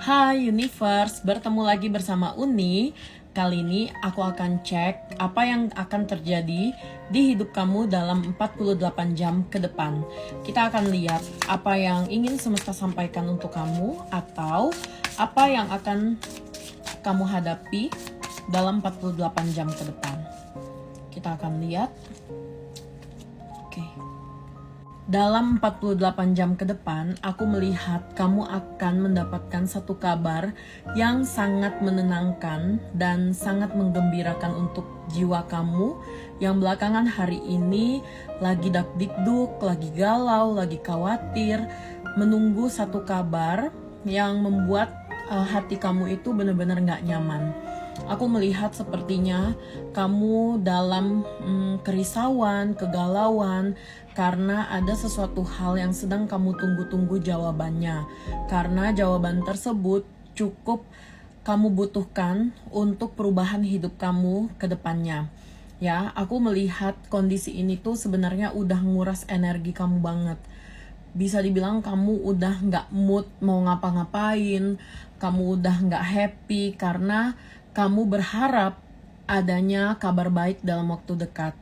Hai Universe, bertemu lagi bersama Uni. Kali ini aku akan cek apa yang akan terjadi di hidup kamu dalam 48 jam ke depan. Kita akan lihat apa yang ingin semesta sampaikan untuk kamu atau apa yang akan kamu hadapi dalam 48 jam ke depan. Kita akan lihat. Oke. Dalam 48 jam ke depan, aku melihat kamu akan mendapatkan satu kabar yang sangat menenangkan dan sangat menggembirakan untuk jiwa kamu yang belakangan hari ini lagi dak-dikduk, lagi galau, lagi khawatir, menunggu satu kabar yang membuat hati kamu itu benar-benar gak nyaman. Aku melihat sepertinya kamu dalam kerisauan, kegalauan, karena ada sesuatu hal yang sedang kamu tunggu-tunggu jawabannya. Karena jawaban tersebut cukup kamu butuhkan untuk perubahan hidup kamu ke depannya. Ya, aku melihat kondisi ini tuh sebenarnya udah nguras energi kamu banget. Bisa dibilang kamu udah gak mood mau ngapa-ngapain, kamu udah gak happy karena kamu berharap adanya kabar baik dalam waktu dekat.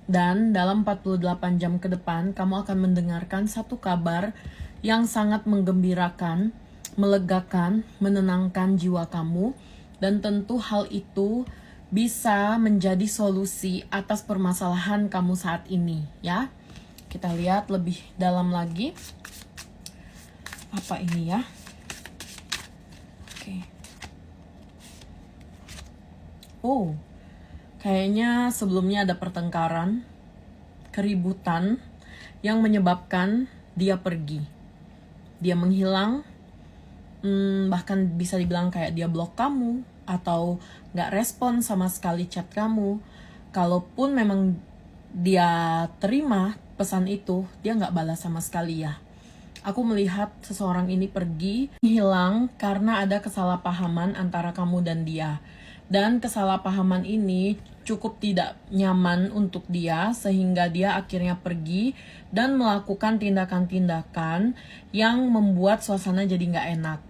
Dan dalam 48 jam ke depan, kamu akan mendengarkan satu kabar yang sangat menggembirakan, melegakan, menenangkan jiwa kamu. Dan tentu hal itu bisa menjadi solusi atas permasalahan kamu saat ini, ya. Kita lihat lebih dalam lagi. Apa ini ya? Oke. Oh, kayaknya sebelumnya ada pertengkaran, keributan yang menyebabkan dia pergi. Dia menghilang, bahkan bisa dibilang kayak dia blok kamu atau gak respon sama sekali chat kamu. Kalaupun memang dia terima pesan itu, dia gak balas sama sekali ya. Aku melihat seseorang ini pergi, hilang karena ada kesalahpahaman antara kamu dan dia. Dan kesalahpahaman ini cukup tidak nyaman untuk dia sehingga dia akhirnya pergi dan melakukan tindakan-tindakan yang membuat suasana jadi nggak enak.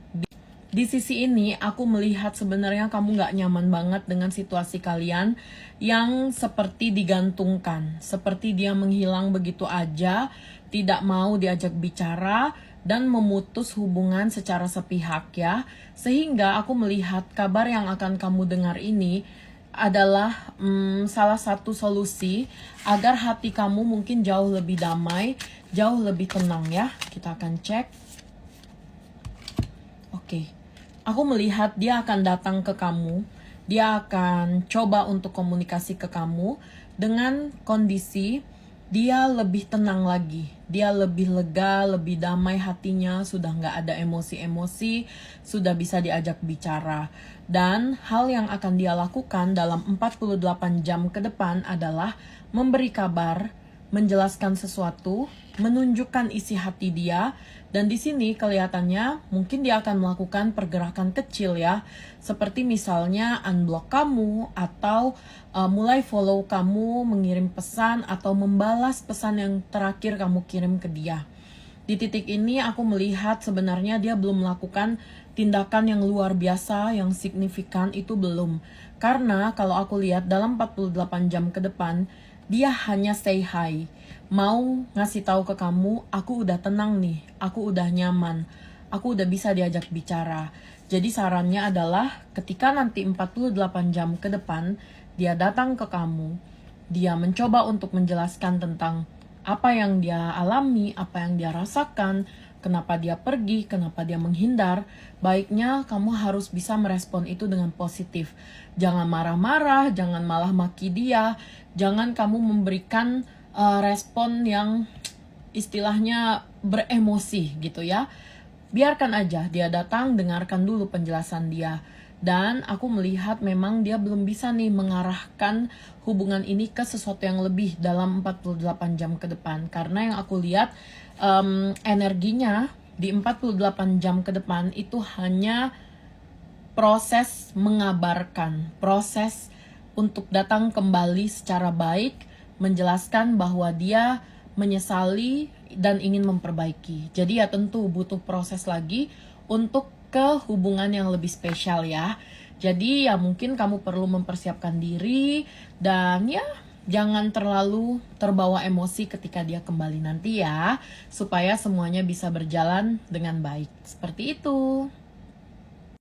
Di sisi ini aku melihat sebenarnya kamu nggak nyaman banget dengan situasi kalian yang seperti digantungkan, seperti dia menghilang begitu aja, tidak mau diajak bicara, dan memutus hubungan secara sepihak ya. Sehingga aku melihat kabar yang akan kamu dengar ini adalah salah satu solusi agar hati kamu mungkin jauh lebih damai, jauh lebih tenang ya. Kita akan cek. Oke. Aku melihat dia akan datang ke kamu. Dia akan coba untuk komunikasi ke kamu dengan kondisi dia lebih tenang lagi, dia lebih lega, lebih damai hatinya, sudah nggak ada emosi-emosi, sudah bisa diajak bicara. Dan hal yang akan dia lakukan dalam 48 jam ke depan adalah memberi kabar, menjelaskan sesuatu, menunjukkan isi hati dia. Dan di sini kelihatannya mungkin dia akan melakukan pergerakan kecil ya, seperti misalnya unblock kamu atau mulai follow kamu, mengirim pesan atau membalas pesan yang terakhir kamu kirim ke dia. Di titik ini aku melihat sebenarnya dia belum melakukan tindakan yang luar biasa, yang signifikan, itu belum. Karena kalau aku lihat dalam 48 jam ke depan, dia hanya say hi. Mau ngasih tahu ke kamu, aku udah tenang nih, aku udah nyaman, aku udah bisa diajak bicara. Jadi sarannya adalah ketika nanti 48 jam ke depan, dia datang ke kamu, dia mencoba untuk menjelaskan tentang apa yang dia alami, apa yang dia rasakan, kenapa dia pergi, kenapa dia menghindar. Baiknya kamu harus bisa merespon itu dengan positif. Jangan marah-marah, jangan malah maki dia, jangan kamu memberikan respon yang istilahnya beremosi gitu ya. Biarkan aja dia datang, dengarkan dulu penjelasan dia. Dan aku melihat memang dia belum bisa nih mengarahkan hubungan ini ke sesuatu yang lebih dalam 48 jam ke depan. Karena yang aku lihat energinya di 48 jam ke depan itu hanya proses mengabarkan, proses untuk datang kembali secara baik, menjelaskan bahwa dia menyesali dan ingin memperbaiki. Jadi ya tentu butuh proses lagi untuk ke hubungan yang lebih spesial ya. Jadi ya mungkin kamu perlu mempersiapkan diri dan ya jangan terlalu terbawa emosi ketika dia kembali nanti ya, supaya semuanya bisa berjalan dengan baik. Seperti itu.